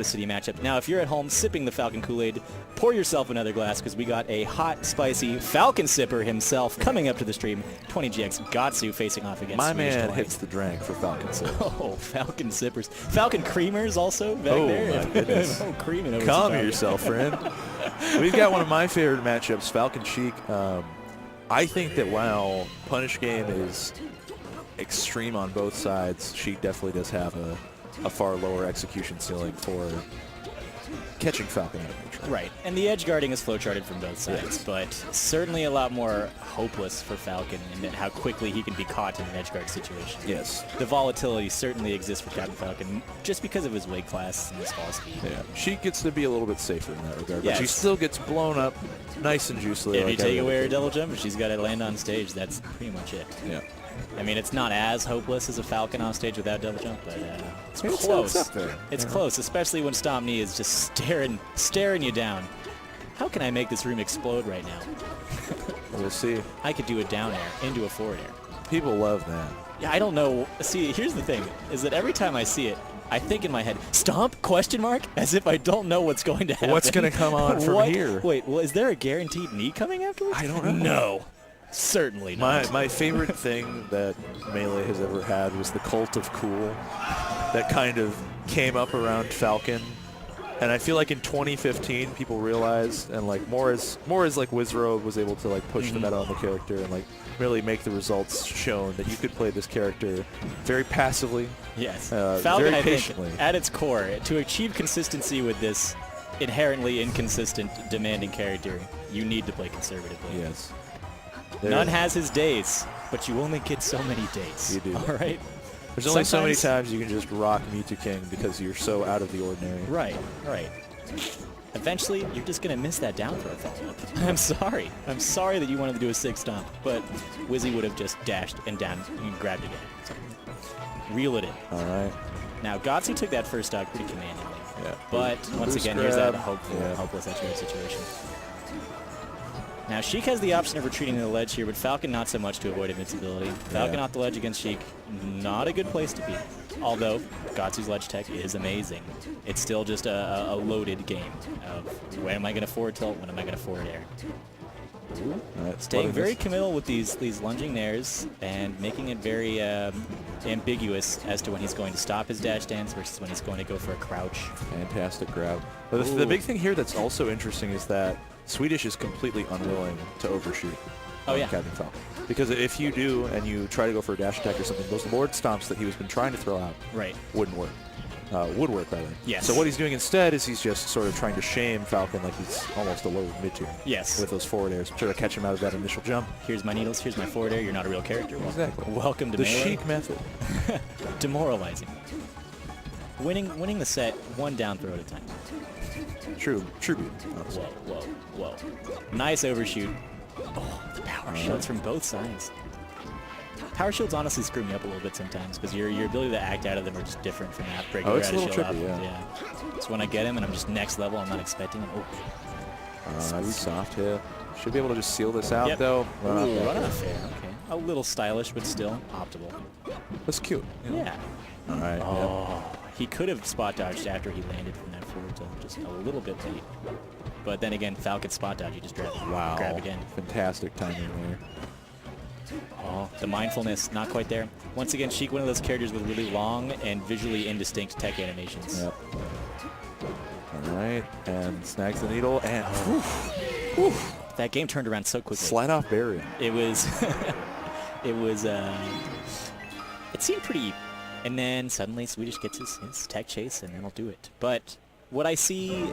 City matchup. Now, if you're at home sipping the Falcon Kool-Aid, pour yourself another glass because we got a hot, spicy Falcon sipper himself coming up to the stream. 20GX Gahtzu facing off against My Swedish man Delight. hits the drink for Falcon sippers. Oh, Falcon sippers. Falcon creamers also back there. Oh, my goodness. Oh, creaming over Calm some yourself, friend. We've got one of my favorite matchups, Falcon Sheik. I think that while Punish Game is extreme on both sides, Sheik definitely does have a far lower execution ceiling for catching Falcon out of neutral. Right, and the edge guarding is flowcharted from both sides, Yes. but certainly a lot more hopeless for Falcon in how quickly he can be caught in an edge guard situation. Yes. The volatility certainly exists for Captain Falcon just because of his weight class and his fall speed. Yeah. Sheik gets to be a little bit safer in that regard, Yes. but she still gets blown up nice and juicily. If like you take every away her other double jump, she's got to land on stage. That's pretty much it. kid. Yeah. I mean, it's not as hopeless as a Falcon on stage without double jump, but it's It's close. up there. It's Yeah. close, especially when Stomp Knee is just staring you down. How can I make this room explode right now? We'll see. I could do a down air into a forward air. People love that. Yeah, I don't know. See, here's the thing, is that every time I see it, I think in my head, stomp, question mark, as if I don't know what's going to happen. What's going to come on from What? here? Wait, well, is there a guaranteed knee coming afterwards? I don't know. No. Certainly not. My favorite thing that Melee has ever had was the Cult of Cool that kind of came up around Falcon. And I feel like in 2015 people realized, and like more as like Wizrobe was able to like push the meta on the character and like really make the results shown that you could play this character very passively. Yes. Very Falcon, I patiently. think, at its core, to achieve consistency with this inherently inconsistent, demanding character, you need to play conservatively. Yes. None has his days, but you only get so many days. You do. All right? There's only so many Sometimes- times you can just rock Mewtwo King because you're so out of the ordinary. Right, right. Eventually, you're just going to miss that down throw follow-up. I'm sorry. I'm sorry that you wanted to do a 6 stomp, but Wizzy would have just dashed and down and grabbed it in. So, reel it in. All right. Now, Gahtzu took that first stock pretty commandingly. Yeah. But once Boost again, here's that grab. hopeful, Yeah. hopeless edge guard situation. Now, Sheik has the option of retreating to the ledge here, but Falcon not so much to avoid invincibility. Falcon off the ledge against Sheik, not a good place to be. Although, Gahtzu's ledge tech is amazing. It's still just a loaded game of when am I going to forward tilt, when am I going to forward air. All right. Staying Letting very this- committal with these lunging nairs and making it very ambiguous as to when he's going to stop his dash dance versus when he's going to go for a crouch. Fantastic grab. But the big thing here that's also interesting is that Swedish is completely unwilling to overshoot Oh, on yeah. Captain Falcon. Because if you do and you try to go for a dash attack or something, those Lord Stomps that he was been trying to throw out Right. wouldn't work. Would work, rather. Yes. So what he's doing instead is he's just sort of trying to shame Falcon like he's almost a low mid-tier. Yes. With those forward airs, try to catch him out of that initial jump. Here's my needles, here's my forward air, you're not a real character. Exactly. Welcome to The Melee. Sheik method. Demoralizing. Winning the set one down throw at a time. True beauty, honestly. Whoa, whoa, whoa. Nice overshoot. Oh, the power shields from both sides. Power shields honestly screw me up a little bit sometimes because your ability to act out of them are just different from that breaking Oh, it's your a little shield tricky, up. yeah. So when I get him and I'm just next level, I'm not expecting him. Oh. Soft hit. Should be able to just seal this out, Yep. though. Run off Ooh, that run guy. off fair. Okay. A little stylish, but still optimal. That's cute. you know. Yeah. All right. Oh, he could have spot dodged after he landed from that forward tilt, just a little bit late. But then again, Falcon spot dodge, you just grab, Wow. grab again. Fantastic timing there. Oh, the mindfulness, not quite there. Once again, Sheik, one of those characters with really long and visually indistinct tech animations. Yep. All right. And snags the needle and That game turned around so quickly. slide off barrier. It was, it seemed pretty even. And then suddenly Swedish gets his tech chase and that'll do it. But what I see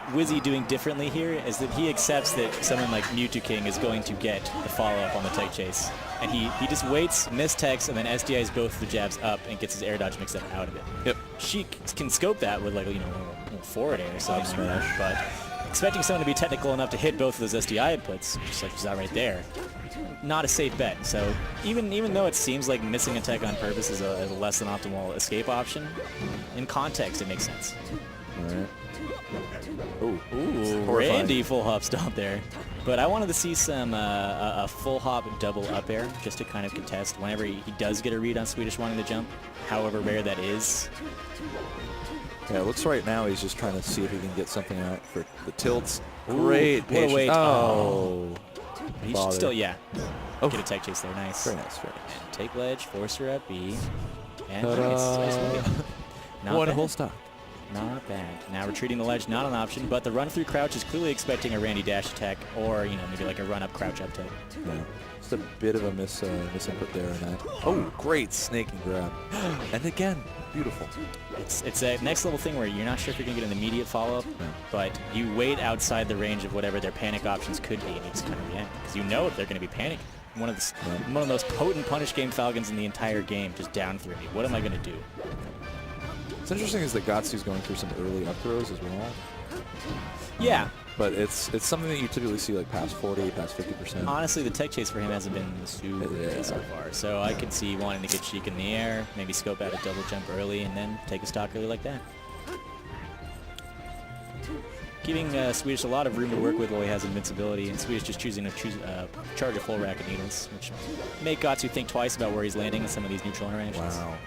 Wizzy doing differently here is that he accepts that someone like Mewtwo King is going to get the follow-up on the tech chase. And he just waits, miss-techs, and then SDIs both the jabs up and gets his air dodge mix up out of it. Yep. Sheik can scope that with like, a little forward air or something like smash. that. But expecting someone to be technical enough to hit both of those SDI inputs, just like she's not right there, not a safe bet. So even though it seems like missing a tech on purpose is a less than optimal escape option, in context it makes sense. All right. Ooh, horrifying. Randy full hop stomp there. But I wanted to see some a full hop double up air just to kind of contest whenever he does get a read on Swedish wanting to jump, however rare that is. Yeah, it looks right now he's just trying to see if he can get something out for the tilts. Ooh, Great what a patience. wait. Oh. He should Bother. still, yeah. Oh. Get a tech chase there. Nice. Very nice, very nice. And take ledge, force her up B. And Ta-da. nice. Nice move. Not One bad. whole stock. Not bad. Now retreating the ledge, not an option, but the run-through crouch is clearly expecting a Randy dash attack or, maybe like a run-up crouch up tech. Yeah. Just a bit of a misinput there in that. Oh, great snaking grab. And again, beautiful. It's a next level thing where you're not sure if you're going to get an immediate follow-up, but you wait outside the range of whatever their panic options could be, and you just kind of react. Because you know if they're going to be panicking. One of the most potent punish game Falcons in the entire game, just down 3. What am I going to do? What's interesting is that Gahtzu's going through some early up throws as well. Yeah. But it's something that you typically see like past 40, past 50%. Honestly, the tech chase for him hasn't been super good so far. So I could see wanting to get Sheik in the air, maybe scope out a double jump early, and then take a stock early like that. Giving Swedish a lot of room to work with while he has invincibility, and Swedish just choosing to charge a full rack of needles, which make Gahtzu think twice about where he's landing in some of these neutral interactions. Wow.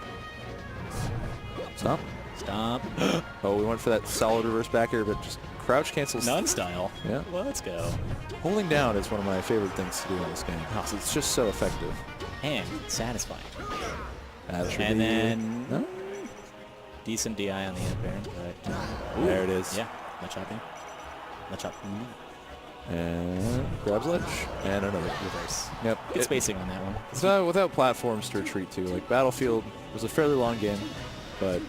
Stop. Stomp. Oh, we went for that solid reverse back air, but just crouch cancels. None style. Yeah. Let's go. Holding down is one of my favorite things to do in this game. It's just so effective. And satisfying. And then decent DI on the end parent, but there it is. Yeah, let's chop in. Let's chop. And grabs ledge. And another Reverse. Yep. Good spacing on that one. It's not without platforms to retreat to. Like Battlefield was a fairly long game, but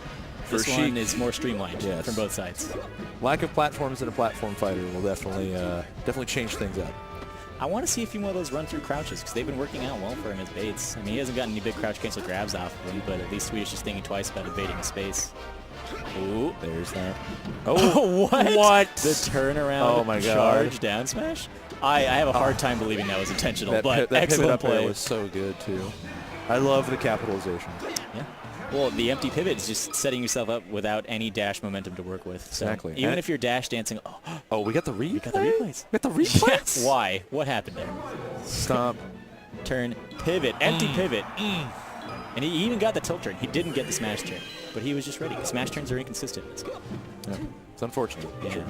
for This Sheik, one is more streamlined from both sides. Lack of platforms in a platform fighter will definitely change things up. I want to see a few more of those run-through crouches, because they've been working out well for him as baits. I mean, he hasn't gotten any big crouch cancel grabs off of him, but at least Swedish is thinking twice about evading the space. Ooh, there's that. Oh, what? The turnaround Oh my God. charge down smash? I have a hard time believing that was intentional, but that excellent pivot up play. there was so good, too. I love the capitalization. Yeah. Well, the empty pivot is just setting yourself up without any dash momentum to work with. So Exactly. even And if you're dash dancing, oh, we got the replay? we got the replays. We got the replays? Yes. Why? What happened there? Stomp. Turn, pivot, empty pivot. And he even got the tilt turn. He didn't get the smash turn, but he was just ready. Smash turns are inconsistent. It's good. Yeah. It's unfortunate. Yeah. Sure.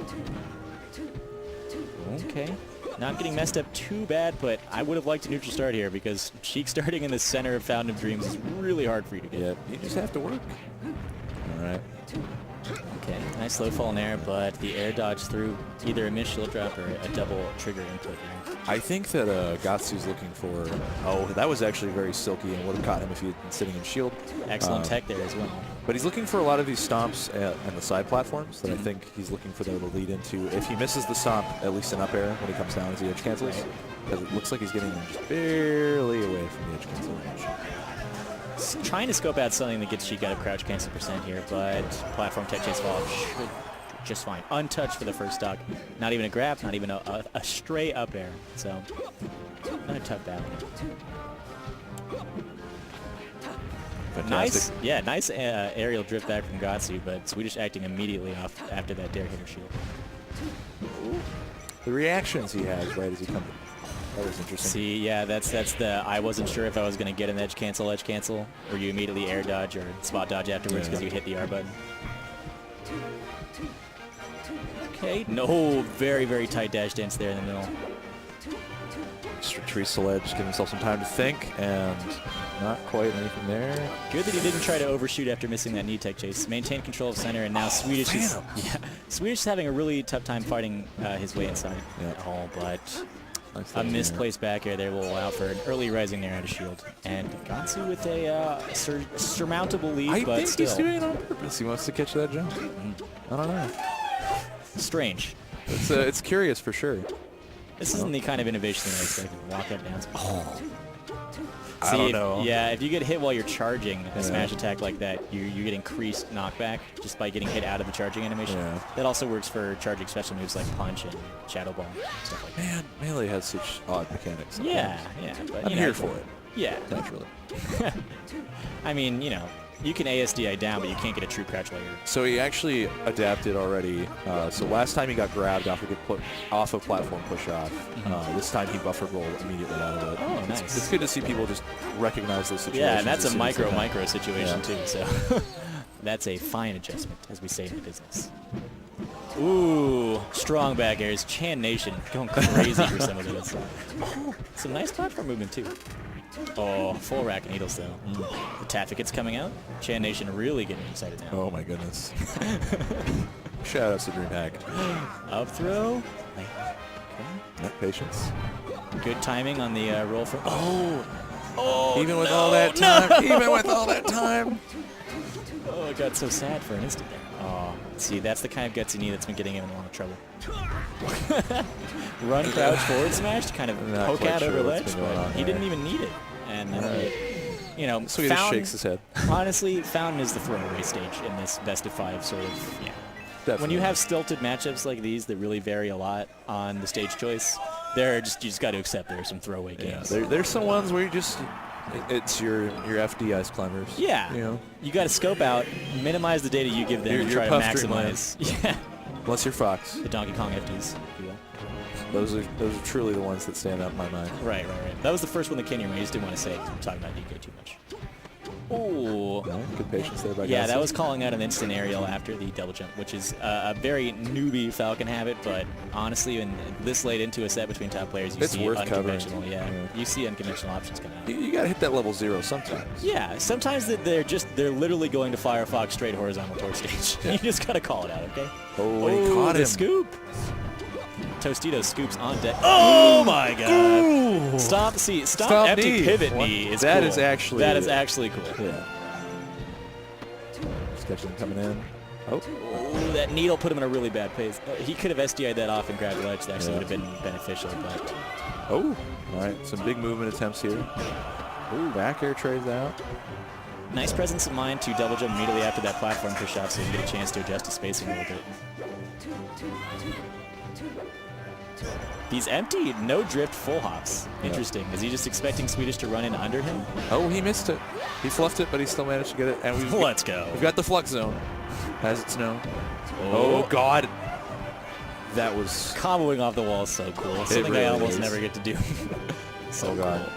Okay. Not getting messed up too bad, but I would have liked a neutral start here because Sheik starting in the center of Fountain of Dreams is really hard for you to get. Yeah, you just have to work. All right. Okay, nice slow fall in air, but the air dodge through either a missed shield drop or a double trigger input here. I think that Gahtzu's looking for... Oh, that was actually very silky and would have caught him if he had been sitting in shield. Excellent tech there as well. But he's looking for a lot of these stomps on the side platforms that I think he's looking for them to lead into. If he misses the stomp, at least an up air when he comes down as the edge cancels. Because it looks like he's getting them just barely away from the edge cancel range. Trying to scope out something that gets Sheik out of crouch cancel % here, but platform tech chase fall should do just fine. Untouched for the first stock. Not even a grab, not even a stray up air. So, not a tough battle. Fantastic. Nice aerial drift back from Gahtzu, but Swedish acting immediately off after that dare hitter shield. The reactions he has right as he comes in. That was interesting. See, yeah, that's the I wasn't sure if I was going to get an edge cancel, where you immediately air dodge or spot dodge afterwards because you hit the R button. Okay, no, very, very tight dash dance there in the middle. Just retreats the ledge, give himself some time to think, and not quite anything there. Good that he didn't try to overshoot after missing that knee tech chase. Maintain control of center, and now Swedish is Swedish is having a really tough time fighting his way inside. Oh, but a misplaced back air there will allow for an early rising there out of shield. And Gahtzu with a surmountable lead, but think still. he's doing it on purpose. He wants to catch that jump. I don't know. Strange. It's curious for sure. This isn't the kind of innovation that I expected. Walk up down. Oh. I don't know. Yeah, if you get hit while you're charging a smash attack like that, you get increased knockback just by getting hit out of the charging animation. Yeah. That also works for charging special moves like punch and shadow ball, stuff like that. Man, Melee has such odd mechanics. Yeah, but I'm here for it. Yeah. Naturally. I mean, you can ASDI down, but you can't get a true crouch layer. So he actually adapted already. So last time he got grabbed off of platform push off. This time he buffer rolled immediately out of it. Oh, nice. It's good to see people just recognize those situations. Yeah, and that's as a soon as they micro situation too. So That's a fine adjustment, as we say in the business. Ooh, strong back airs. Chan Nation going crazy for some of those. Oh, some nice platform movement, too. Oh, full rack of needles, though. The Taffeticate's coming out. Chan Nation really getting excited now. Oh, my goodness. Shout out to DreamHack. Up throw. Net patience. Good timing on the roll from. Oh, even with all that time. Even with all that time. Oh, it got so sad for an instant there. Oh, see, that's the kind of gutsy knee that's been getting him in a lot of trouble. Run, crouch, forward smash to kind of poke out over ledge, but he didn't even need it. And, you know, Swedish shakes his head. Honestly, Fountain is the throwaway stage in this best of 5 sort of, yeah. Definitely. When you have stilted matchups like these that really vary a lot on the stage choice, you just got to accept there are some throwaway games. Yeah, there's some ones where you just, it's your FD ice climbers. Yeah. You know? You got to scope out, minimize the data you give them, and try to maximize. Yeah. Unless you're Fox. The Donkey Kong FDs, if you will. Those are truly the ones that stand out in my mind. Right. That was the first one that came to me. I just didn't want to say it 'cause I'm talking about DK too much. Oh. No, good patience there by Gahtzu. Yeah, that was calling out an instant aerial after the double jump, which is a very newbie Falcon habit, but honestly, when this late into a set between top players, you see unconventional. Yeah, you see unconventional options come out. You got to hit that level 0 sometimes. Yeah, sometimes they're literally going to Firefox straight horizontal towards stage. Yeah. You just got to call it out, okay? Oh, he caught him. The scoop. Tostito scoops on deck. Oh my God! Ooh. Stop empty knee. pivot knee is that cool. is actually cool. Yeah. Sketching coming in. Oh, that needle put him in a really bad pace. He could have SDI'd that off and grabbed ledge. That actually would have been beneficial, but. Oh, all right. Some big movement attempts here. Ooh, back air trades out. Nice presence of mind to double jump immediately after that platform push off, so you can get a chance to adjust his spacing a little bit. These empty, no drift full hops. Interesting. Is he just expecting Swedish to run in under him? Oh, he missed it. He fluffed it, but he still managed to get it. And Let's go. We've got the flux zone, as it's known. Oh God. That was comboing off the wall is so cool. Something really I almost never get to do. So God. Cool.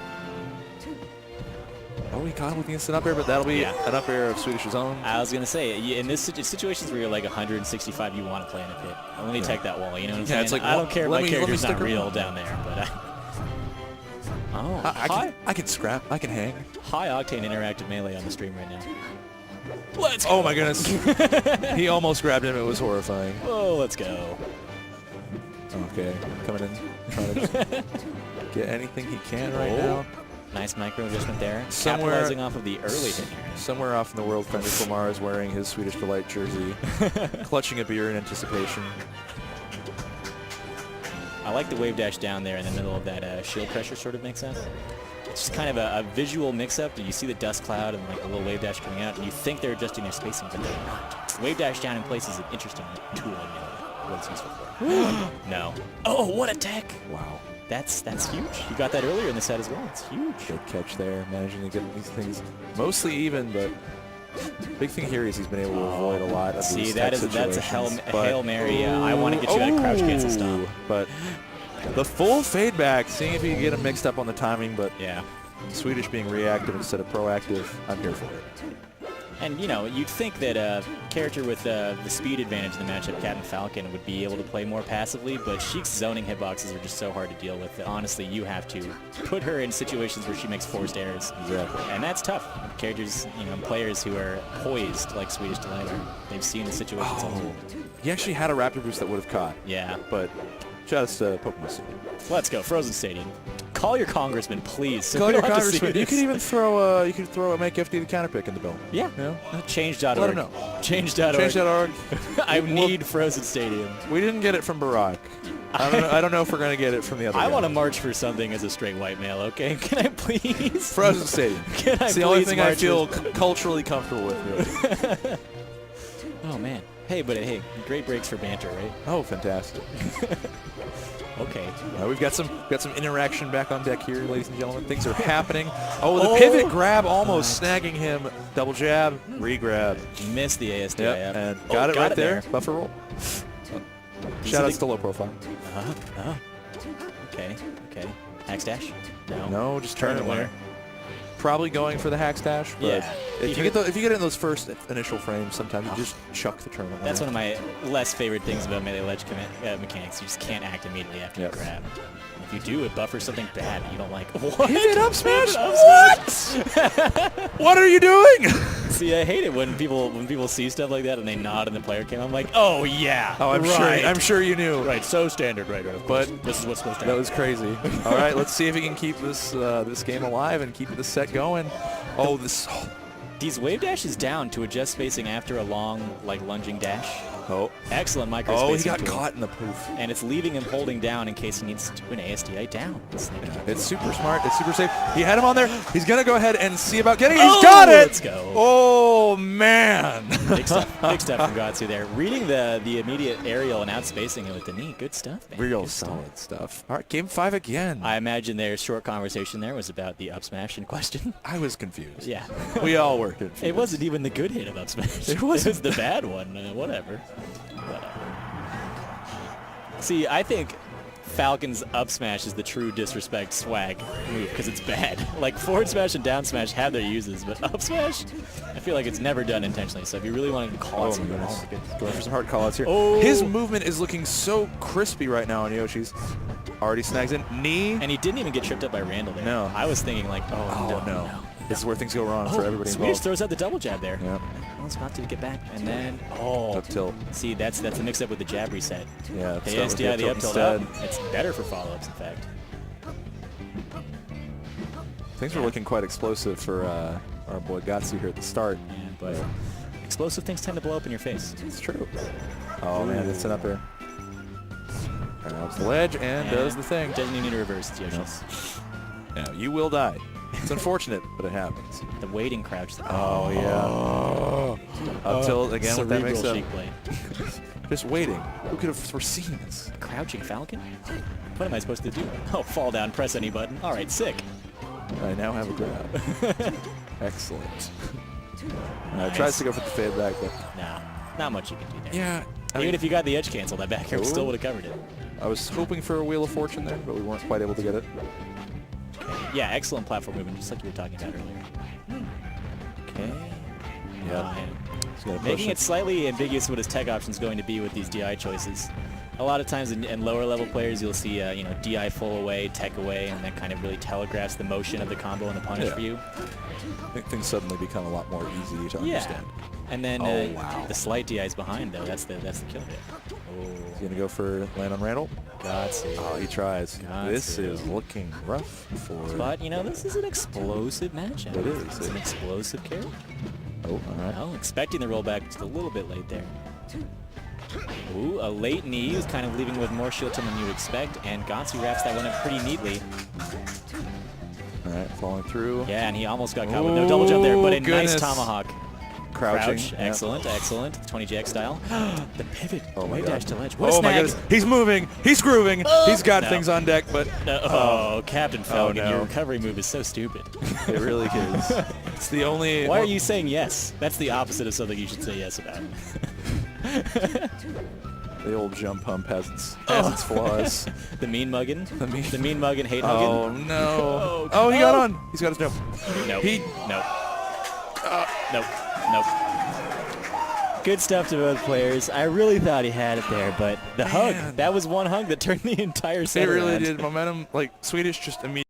Oh, he caught him with the instant up air, but that'll be an up air of Swedish's own. I was going to say, in this situations where you're like 165, you want to play in a pit. Let me take that wall, you know what I'm saying? It's like, I don't care if my character's not real down there, but I can scrap. I can hang. High octane interactive melee on the stream right now. Let's go. Oh my goodness. He almost grabbed him. It was horrifying. Oh, let's go. Okay, coming in, trying to just get anything he can right now. Nice micro adjustment there. Capitalizing off of the early hit here. Somewhere off in the world, Fender Flamar is wearing his Swedish Delight jersey, clutching a beer in anticipation. I like the wave dash down there in the middle of that shield pressure sort of mix-up. It's just kind of a visual mix-up. You see the dust cloud and like a little wave dash coming out, and you think they're adjusting their spacing, but they're not. Wave dash down in place is an interesting tool in what it's useful for. No. Oh, what a tech! Wow. That's huge. You got that earlier in the set as well. It's huge. Good catch there, managing to get these things mostly even, but big thing here is he's been able to avoid a lot of these that's a Hail Mary. I want to get you at a crouch cancel stop. But the full fade back, seeing if he can get him mixed up on the timing, but yeah, Swedish being reactive instead of proactive, I'm here for it. And, you know, you'd think that a character with the speed advantage in the matchup, Captain Falcon, would be able to play more passively, but Sheik's zoning hitboxes are just so hard to deal with that, honestly, you have to put her in situations where she makes forced errors. Exactly. And that's tough. Characters, you know, players who are poised like Swedish Delight, they've seen the situations. He actually had a Raptor boost that would have caught. Yeah. But just Pokemon City. Let's go. Frozen Stadium. Call your congressman, please. So call your congressman. You could even throw a make FD the counterpick in the bill. Yeah. You know? Change.org. Let him know. Change.org. Change.org. I need Frozen Stadium. We didn't get it from Barack. I don't know if we're going to get it from the other guy. I want to march for something as a straight white male, okay? Can I please? Frozen Stadium. It's the only thing I feel culturally comfortable with, really. Oh, man. Hey, but hey, great breaks for banter, right? Oh, fantastic. Okay. We've got some interaction back on deck here, ladies and gentlemen. Things are happening. Oh, the pivot grab almost snagging him. Double jab, re-grab. Missed the ASDI. Yep, and got it right there. Buffer roll. Shout-outs to low profile. Okay. Axe dash? No, just turn it winner. probably going for the hack stash. But Yeah. if you get it in those first initial frames, sometimes you just chuck the tournament. That's one of my less favorite things about melee ledge mechanics. You just can't act immediately after you grab. If you do, it buffers something bad that you don't like. What? Hit it up smash? What? What are you doing? See, I hate it when people see stuff like that and they nod in the player cam. I'm like, oh yeah. Oh, I'm sure you knew. Right, so standard, right? But this is what's supposed to that happen. was crazy. All right, let's see if he can keep this game alive and keep this set going. Oh, These wave dashes down to adjust spacing after a long, like, lunging dash. Oh. Excellent micro Oh, spacing he got tool. caught in the poof. And it's leaving him holding down in case he needs to do an ASDI down. It's super smart. It's super safe. He had him on there. He's going to go ahead and see about getting it. He's got it. Let's go. Oh, man. Big stuff from Gahtzu there. Reading the immediate aerial and outspacing it with the knee. Good stuff, man. Real Good solid stuff. All right, game 5 again. I imagine their short conversation there was about the up smash in question. I was confused. Yeah. We all were confused. It wasn't even the good hit of up smash. It was the bad one. Whatever. See, I think Falcon's up smash is the true disrespect swag move because it's bad. Like forward smash and down smash have their uses, but up smash, I feel like it's never done intentionally. So if you really wanted to call it, Going for some hard callouts here. Oh. His movement is looking so crispy right now on Yoshi's. Already snags in. Knee. And he didn't even get tripped up by Randall there. No. I was thinking like, oh no. This is where things go wrong for everybody Swedish involved. throws out the double jab there. Yep. Well, it's about to get back, and then Up tilt. See, that's a mix-up with the jab reset. Yeah. The SDI, the up tilt up. It's better for follow-ups, in fact. Things were looking quite explosive for our boy Gahtzu here at the start. Yeah, but explosive things tend to blow up in your face. It's true. Oh man, it's an up air. Grabs the ledge and does the thing. Doesn't even need to reverse. It's Yoshi's. Now you will die. It's unfortunate, but it happens. The waiting crouch. Oh yeah. Up tilt again with that mix up. Sheik blade. Just waiting. Who could have foreseen this? Crouching Falcon? What am I supposed to do? Oh, fall down, press any button. All right, sick. I now have a grab. Excellent. Tries to go for the fade back, but no, not much you can do there. yeah. Even if you got the edge cancel, that back air still would have covered it. I was hoping for a Wheel of Fortune there, but we weren't quite able to get it. Yeah, excellent platform movement, just like you were talking about earlier. Okay. Yeah. Making it slightly ambiguous what his tech option is going to be with these DI choices. A lot of times in lower level players, you'll see DI full away, tech away, and that kind of really telegraphs the motion of the combo and the punish for you. I think things suddenly become a lot more easy to understand. And then the slight DIs behind though, that's the kill hit. Oh. He's gonna go for land on Randall. Gahtzu. Oh, he tries. Gahtzu. This is looking rough for. But this is an explosive matchup. It is. It's an explosive character. Oh, all right. Oh, expecting the rollback just a little bit late there. Ooh, a late knee is kind of leaving with more shield time than you would expect, and Gahtzu wraps that one up pretty neatly. All right, falling through. Yeah, and he almost got caught with no double jump there, but a nice tomahawk. Crouching. Crouch. Excellent, excellent. 20JX style. The pivot. Oh my Wave god. dash to ledge. What a Oh my snag. goodness. He's moving. He's grooving. He's got things on deck, but Oh, Captain Falcon, no. your recovery move is so stupid. it really is. It's the only. Why are you saying yes? That's the opposite of something you should say yes about. The old jump pump has its flaws. The mean muggin. The mean muggin, hate Oh muggin. no. Oh, he got on. He's got his jump. Nope. He. Nope. Nope. Nope. Good stuff to both players. I really thought he had it there, but the hug, that was one hug that turned the entire set It really around. did. Momentum, like Swedish just immediately.